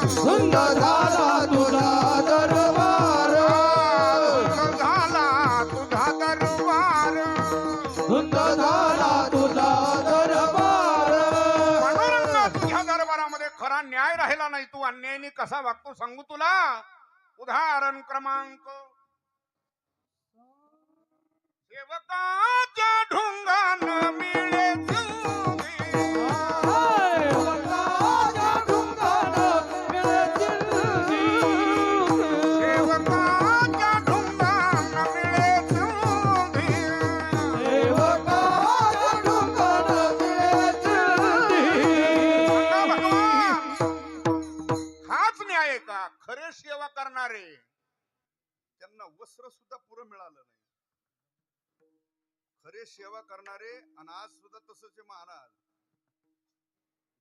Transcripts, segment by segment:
धुंद झाला तुझा दरबार झाला तुझा दरबार धुंद झाला तुझा दरबार पांडुरंगा तुझ्या दरबारामध्ये खरा न्याय राहिला नाही. तू अन्यायाने कसा वागतो सांगू तुला. उदाहरण क्रमांक सेवकाच्या ढुंगान मिळे चुंगी. वक्ताच्या ढुंगान मिळे चिंधी सेवकाच्या ढुंगान मिळे चुंगी. सेवकाच्या ढुंगान मिळे चिंधी भगवान, हाच न्याय आहे का? खरे सेवा करणारे त्यांना वस्त्र सुद्धा पुरं मिळालं नाही. खरे सेवा करणारे आणि आज सुद्धा तसंच आहे महाराज.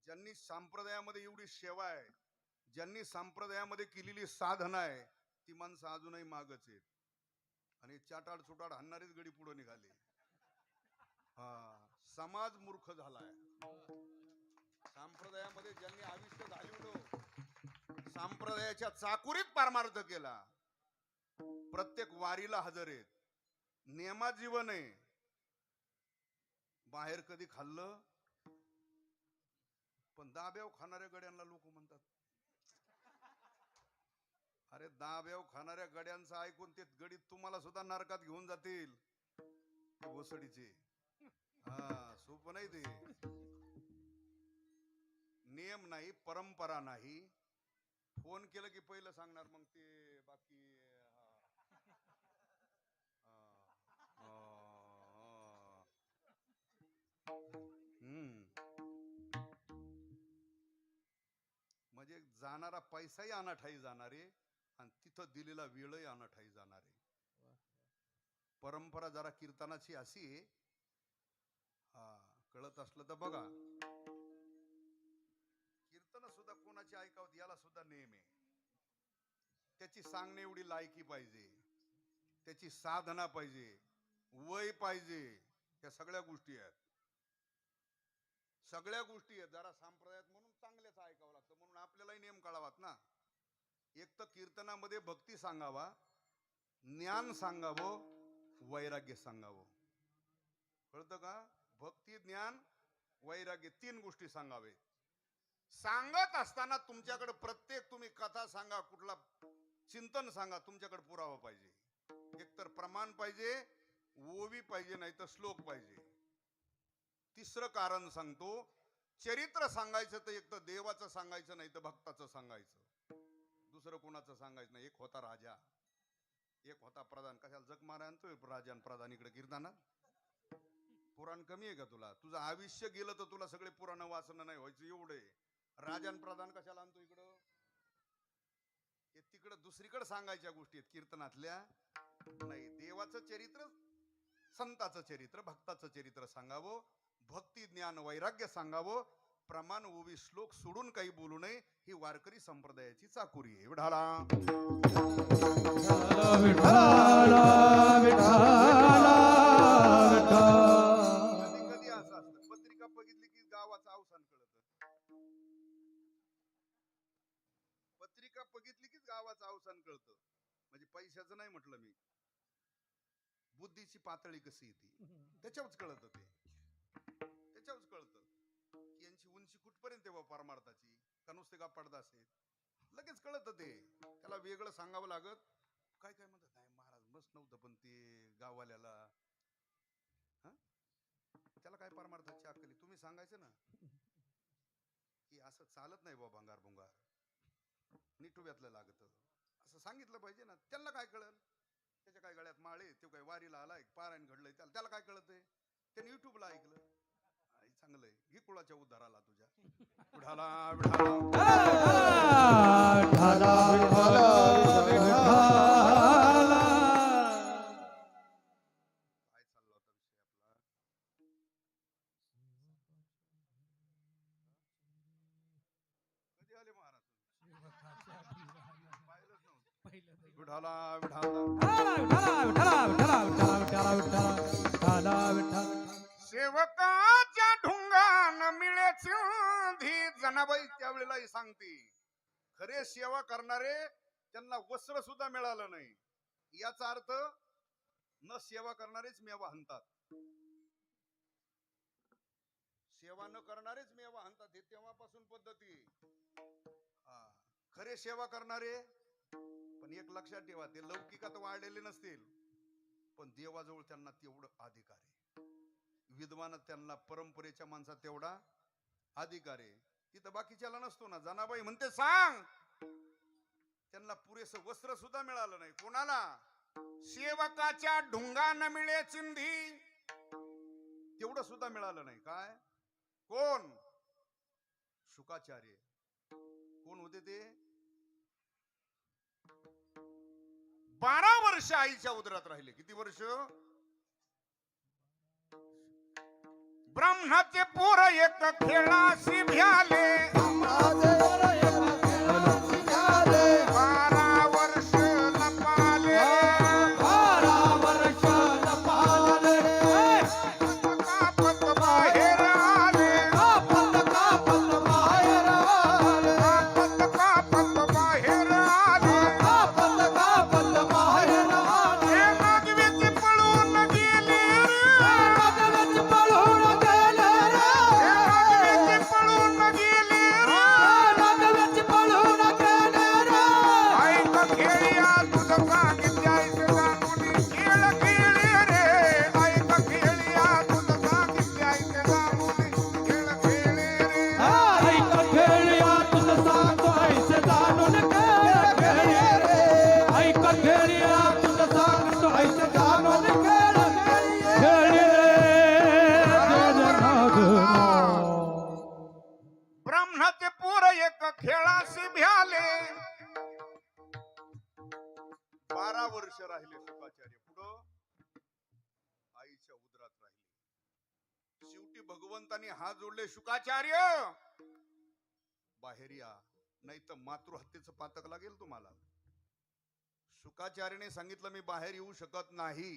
ज्यांनी संप्रदायामध्ये एवढी सेवा आहे, ज्यांनी संप्रदायामध्ये केलेली साधना आहे, ती माणसं अजूनही मागच आहेत. आणि चाटाड चुटाड हाणणारेच गडी पुढे निघाले. हा, समाज मूर्ख झालाय. संप्रदायामध्ये ज्यांनी आविष्य घालवलं, संप्रदायाच्या चाकुरीत पारमार्थ केला, प्रत्येक वारीला हजर आहेत, नियमात जीवन आहे. बाहेर कधी खाल्लं पण दाब्याव खाणाऱ्या गड्यांना लोक म्हणतात. अरे दाब्याव खाणाऱ्या गड्यांचं ऐकून ते गडी तुम्हाला सुद्धा नरकात घेऊन जातील. वसडीचे हा सोपं नाही ते. नियम नाही, परंपरा नाही. फोन केलं की पहिलं सांगणार मग ते बाकी म्हणजे जाणारा पैसाही अनाठाई जाणारे आणि तिथं दिलेला वेळही अनाठाई जाणारे. परंपरा जरा कीर्तनाची अशी कळत असलं तर बघा. कीर्तन सुद्धा कोणाची ऐकावत याला सुद्धा नेम आहे. त्याची सांगणे एवढी लायकी पाहिजे, त्याची साधना पाहिजे, वय पाहिजे. या सगळ्या गोष्टी आहेत, सगळ्या गोष्टी आहेत. जरा संप्रदायात म्हणून चांगलेच ऐकावं लागतं. म्हणून आपल्यालाही नेम कळावात ना. एक तर कीर्तनामध्ये भक्ती सांगावा, ज्ञान सांगावं, वैराग्य सांगावं. कळतं का? भक्ती, ज्ञान, वैराग्य, तीन गोष्टी सांगावे. सांगत असताना तुमच्याकडे प्रत्येक तुम्ही कथा सांगा, कुठला चिंतन सांगा, तुमच्याकडे पुरावा पाहिजे. एकतर प्रमाण पाहिजे, ओवी पाहिजे, नाही तर श्लोक पाहिजे. तिसरं कारण सांगतो, चरित्र सांगायचं तर एक तर देवाचं सांगायचं, नाही तर भक्ताचं सांगायचं. दुसरं कोणाचं सांगायचं नाही. एक होता राजा, एक होता प्रधान. कशाला जग मारा आणतोय राजा आणि प्रधान इकडे कीर्तनात? पुराण कमी आहे का तुला? तुझं आयुष्य गेलं तर तुला सगळे पुराण वाचणं नाही व्हायचं एवढे. राजन प्रधान कशाला आणतो इकडं? हे तिकडं दुसरीकडे सांगायच्या गोष्टी आहेत कीर्तनातल्या. नाही, देवाचं चरित्र, संताचं चरित्र, भक्ताचं चरित्र सांगावं. भक्ती, ज्ञान, वैराग्य सांगावं. प्रमाण, ओवी, श्लोक सोडून काही बोलू नये. ही वारकरी संप्रदायाची चाकुरी आहे. विठाला कधी कधी असं असतं, पत्रिका बघितली की गावाचं अवसान कळत. पत्रिका बघितली की गावाचं अवसान कळतं. म्हणजे पैशाचं नाही म्हटलं मी, बुद्धीची पातळी कशी येते त्याच्यावरच कळत. ते त्याच्यावरच कळतं की यांची उंची कुठपर्यंत आहे परमार्थाची, का नुसते गप्पाडदा असेल. लगेच कळत ते. त्याला वेगळं सांगावं लागत. काय काय म्हणतात, नाही महाराज मस्त नव्हतं पण ते गाववाल्याला, त्याला काय परमार्थाची अक्कली. तुम्ही सांगायचं ना की असं चालत नाही बाबा, भंगार भुंगार निटुब्यातलं लागत, असं सांगितलं पाहिजे ना. त्यांना काय कळल? त्याच्या काय गळ्यात माळे, तो काय वारीला आलाय, पारायण घडलंय, त्याला काय कळतंय? त्याने युट्यूबला ऐकलं. चांगलंय, घे कुळाच्या उद्धाराला तुझ्या. विठाला काय चालला होता विषय आपला? कधी आले महाराज? पाहिलंच नव्हतं. विठाला सेवकाच्या ढुंगान मिळे सिंधी. जनाबाई त्यावेळेलाही सांगते, खरे सेवा करणारे त्यांना वस्त्र सुद्धा मिळालं नाही. याचा अर्थ न सेवा करणारेच मेवा हाणतात, सेवा न करणारेच मेवा हाणतात. हे तेव्हापासून पद्धती. हा, खरे सेवा करणारे. पण एक लक्षात ठेवा, ते लौकिकात वाढलेले नसतील, पण देवाजवळ त्यांना तेवढं अधिकार आहे. विद्वानात त्यांना परंपरेच्या माणसात तेवढा अधिकार आहे. तिथं बाकीच्याला नसतो ना. जनाबाई म्हणते सांग, त्यांना पुरेसं वस्त्र सुद्धा मिळालं नाही. कोणाला? सेवकाच्या ढुंगा न मिळे चिंधी, तेवढं सुद्धा मिळालं नाही. काय? कोण? शुकाचार्य. कोण होते ते? 12 वर्ष आईच्या उदरात राहिले. किती वर्ष? ब्रह्माचे पोर एक खेळाशी भ्याले, माझे वर एक खेळाशी झाले. 12 वर्ष लपाले. 12 वर्ष लपाले. कापत बाहेर आले, कापत कापत बाहेर आले. कापत बाहेर आले. कापत कापत बाहेर आले. हे नागवेचे पळून गेले रे. नागवेच पळून गेले रे. हे नागवेचे पळून गेले रे. नागवेच पळून गेले रे. ऐक खेळ्या तुझं काग द्यायचं जाणून खेळ खेळे रे. ऐक खेळ्या तुझं काग द्यायचं जाणून खेळ खेळे रे. ऐक खेळ्या तुझं सांगतो ऐसे जाणून खेळ खेळे रे. ऐक खेळ्या तुझं सांगतो ऐसे जाणून खेळ खेळे ब्रह्माचे पोर एक खेळाशी भ्याले. 12 वर्ष राहिले शुकाचार्य पुढं आईच्या उदरात राहिले. शेवटी भगवंतानी हात जोडले, शुकाचार्य बाहेर या, नाही तर मातृहत्येचं पातक लागेल तुम्हाला. शुकाचार्याने सांगितलं, मी बाहेर येऊ शकत नाही.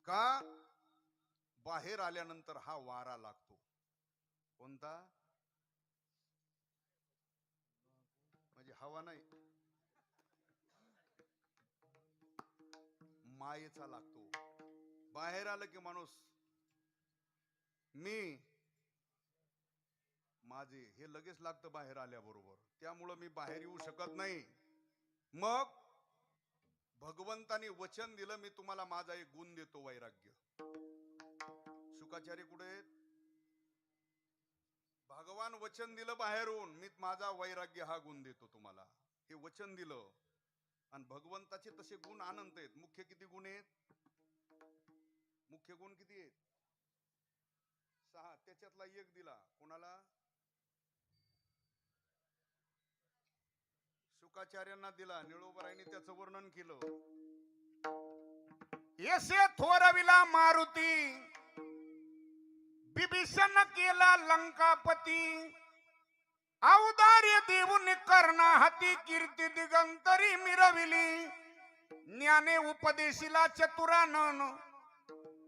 का? बाहेर आल्यानंतर हा वारा लागतो. कोणता? म्हणजे हवा नाही, मायेचा लागतो. बाहेर आलं की माणूस मी माझे हे लगेच लागतं बाहेर आल्याबरोबर. त्यामुळं मी बाहेर येऊ शकत नाही. मग भगवंतानी वचन दिलं, मी तुम्हाला माझा एक गुण देतो, वैराग्य. शुकाचार्य कुठे आहेत? भगवान वचन दिलं बाहेरून, मी माझा वैराग्य हा गुण देतो तुम्हाला. हे वचन दिलं. आणि भगवंताचे तसे गुण अनंत आहेत. मुख्य किती गुण आहेत? मुख्य गुण किती आहेत? 6. त्याच्यातला एक दिला कोणाला? शुकाचार्यांना दिला. निळोबराईने त्याचं वर्णन केलं. येसे थोरविला मारुती, बिभीषण केला लंकापती. औदार्य देऊन कर्णा हाती कीर्ती दिगंतरी मिरविली. ज्ञाने उपदेशिला चतुरानन,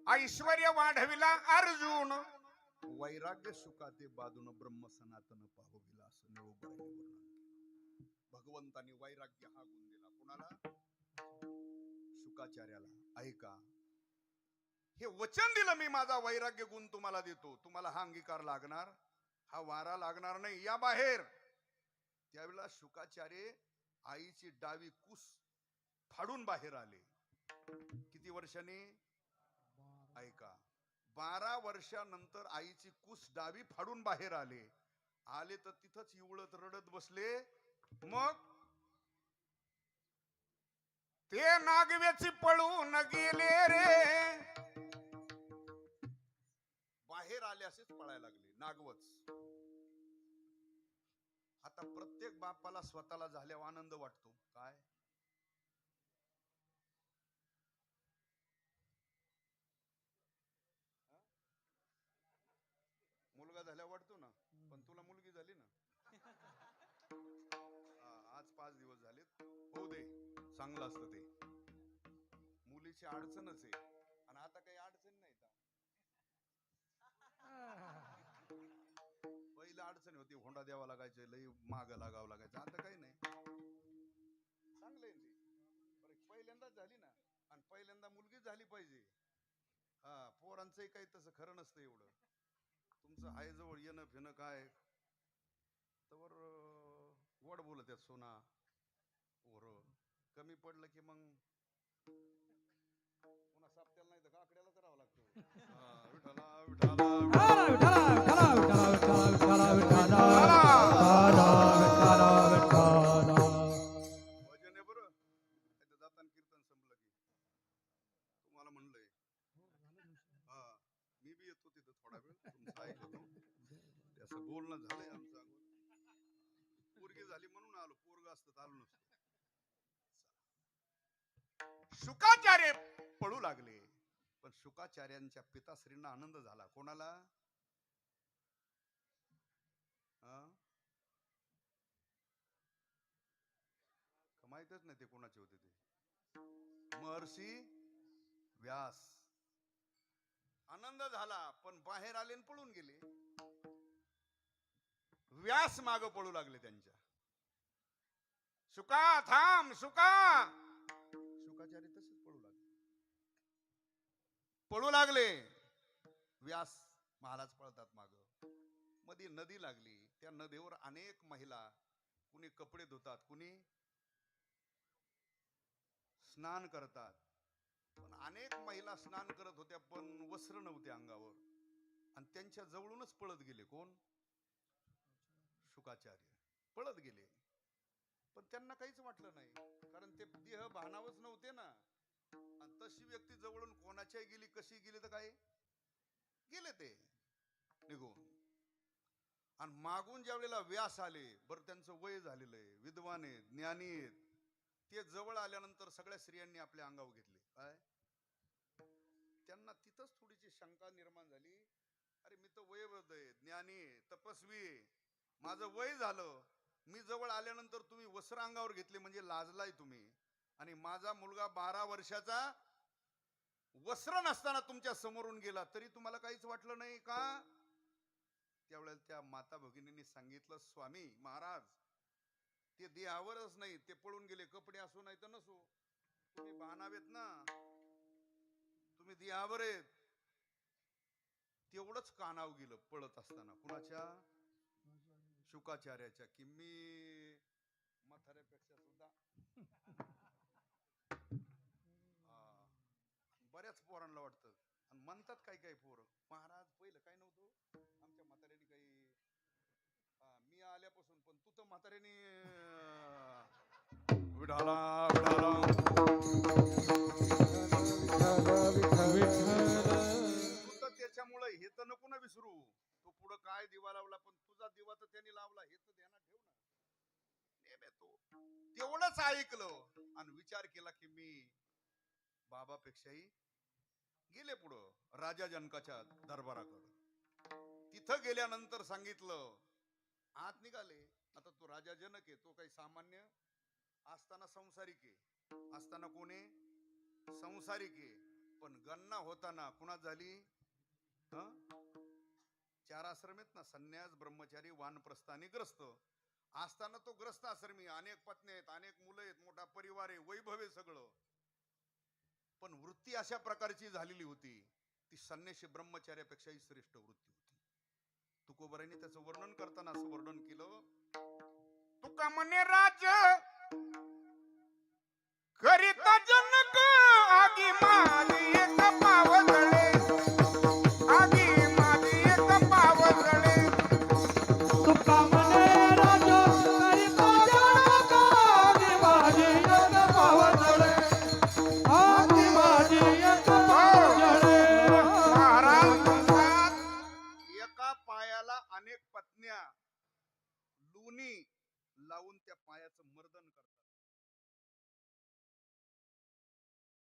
ऐश्वर्य वाढविला अर्जुन. वैराग्य सुखाते बाजून ब्रह्म सनातन पाहविला. असं निळोबराईने वर्णन. भगवंतानी वैराग्य हा गुण दिला. कुणाला? शुकाचार्याला. ऐका, हे वचन दिलं, मी माझा वैराग्य गुण तुम्हाला देतो. तुम्हाला हा अंगीकार लागणार, हा वारा लागणार नाही. या बाहेर. त्यावेळेला शुकाचार्य आईची डावी कुस फाडून बाहेर आले. किती वर्षांनी? ऐका, 12 वर्षानंतर आईची कुस डावी फाडून बाहेर आले. आले तर तिथंच इवळत रडत बसले. मग ते नागवेची पळून गेले रे. बाहेर आले असेच पळायला लागले नागवच. आता प्रत्येक बापाला स्वतःला झाल्यावर आनंद वाटतो. काय? मुलगा झाल्यावर वाटतो ना. पण तुला मुलगी झाली ना. आज 5 दिवस झालेत. होऊ दे, चांगलं असतं ते. मुलीची अडचणच आहे. आणि आता काही अडचण नाही. पहिला अडचण होती, होंडा द्यावा लागायचे, लई माग लागावं लागायचं. आता काही नाही. पहिल्यांदा मुलगी झाली पाहिजे. हा, पोरांचंही काही तसं खरं नसतं एवढं. तुमचं हाय जवळ येणं फिरणं काय तर गोड बोलत आहेत सोना पोर. कमी पडलं की मग पुन्हा सापट्याला नाही तर काकड्याला करावं लागतं. हा, विठाला विठाला भजन आहे बरं. इथं जाताना कीर्तन संपलं की तुम्हाला म्हणलंय. हा, मी बी येतो तिथं थोडा वेळ तुमचं ऐकतो. त्याचं बोलणं झालंय आमचं अगोदर. पोरगी झाली म्हणून आलो, पोरग असतं तर आलो नसतो. शुकाचार्य पळू लागले, पण शुकाचार्यांच्या पिताश्रींना आनंद झाला. कोणाला? माहितच नाही ते कोणाचे होते ते. महर्षी व्यास. आनंद झाला, पण बाहेर आले आणि पळून गेले. व्यास माग पळू लागले त्यांच्या. शुका थांब, शुका. शुकाचार्य तसेच पळू लागले. पळू लागले. व्यास महाराज पळतात माग. मध्ये नदी लागली. त्या नदीवर अनेक महिला, कुणी कपडे धुतात, कुणी स्नान करतात. पण अनेक महिला स्नान करत होत्या, पण वस्त्र नव्हते अंगावर. आणि त्यांच्या जवळूनच पळत गेले. कोण? शुकाचार्य पळत गेले. पण त्यांना काहीच वाटलं नाही, कारण ते देह भानावच नव्हते ना. आणि तशी व्यक्ती जवळून कोणाच्याही गेली, कशी गेली तर काय गेले ते निघून. आणि मागून ज्या वेळेला व्यास आले, बरं त्यांचं वय झालेलं आहे, विद्वान आहेत, ज्ञानी आहेत, ते जवळ आल्यानंतर सगळ्या स्त्रियांनी आपल्या अंगावर घेतले. काय? त्यांना तिथंच थोडीशी शंका निर्माण झाली. अरे मी तर वयवृद्ध आहे, ज्ञानी, तपस्वी, माझं वय झालं, मी जवळ आल्यानंतर तुम्ही वस्त्र अंगावर घेतले म्हणजे लाजलाय तुम्ही. आणि माझा मुलगा 12 वर्षाचा वस्त्र नसताना तुमच्या समोरून गेला, तरी तुम्हाला काहीच वाटलं नाही का? त्यावेळेला त्या माता भगिनींनी सांगितलं, स्वामी महाराज, ते देहावरच नाही, ते पळून गेले. कपडे असो नाही तर नसो, तुम्ही बाणावेत ना, तुम्ही देहावर आहेत. तेवढंच कानाव गेलं पळत असताना. कुणाच्या? शुकाचार्याच्या. की मी म्हाताऱ्यापेक्षा सुद्धा बऱ्याच पोरांना वाटतं. आणि म्हणतात काही काही पोरं, महाराज पहिलं काय नव्हतं, आमच्या म्हाताऱ्याने काही, मी आल्यापासून, पण तू तर म्हाताऱ्याने विढाला विढाला त्याच्यामुळे हे तर नको ना विसरू. तो पुढं काय दिवा लावला, पण तुझा दिवा तर त्यांनी लावला, हे तर ध्यानात ठेव ना. तो तेवढंच ऐकलं आणि विचार केला की मी बाबापेक्षाही गेले पुढं राजा जनकाच्या दरबाराकडे. तिथं गेल्यानंतर सांगितलं, आत निघाले. आता तो राजा जनक आहे, तो काही सामान्य असताना संसारिक आहे, असताना कोणी संसारिक आहे. पण गणना होताना कुणात झाली? 4 आश्रम आहेत ना, संन्यास, ब्रह्मचारी, वानप्रस्थ आणि ग्रस्त. असताना तो ग्रस्त आश्रमी, अनेक पत्नी आहेत, अनेक मुलं आहेत, मोठा परिवार आहे, वैभव आहे सगळं. पण वृत्ती अशा प्रकारची झालेली होती, ती संन्यासी ब्रह्मचार्यापेक्षाही श्रेष्ठ वृत्ती होती. तुकोबारांनी त्याचं वर्णन करताना असं वर्णन केलं, तुका म्हणे राज करीत जनक आगी माझी एक पावजळे, आगी माझी एक पावजळे. तुका म्हणे राज करीत जनक आगी माझी एक पावजळे, आगी माझी एक पावजळे. महाराज म्हणतात, एका पायाला अनेक पत्न्या लुनी लावून त्या पायाचं मर्दन करतात.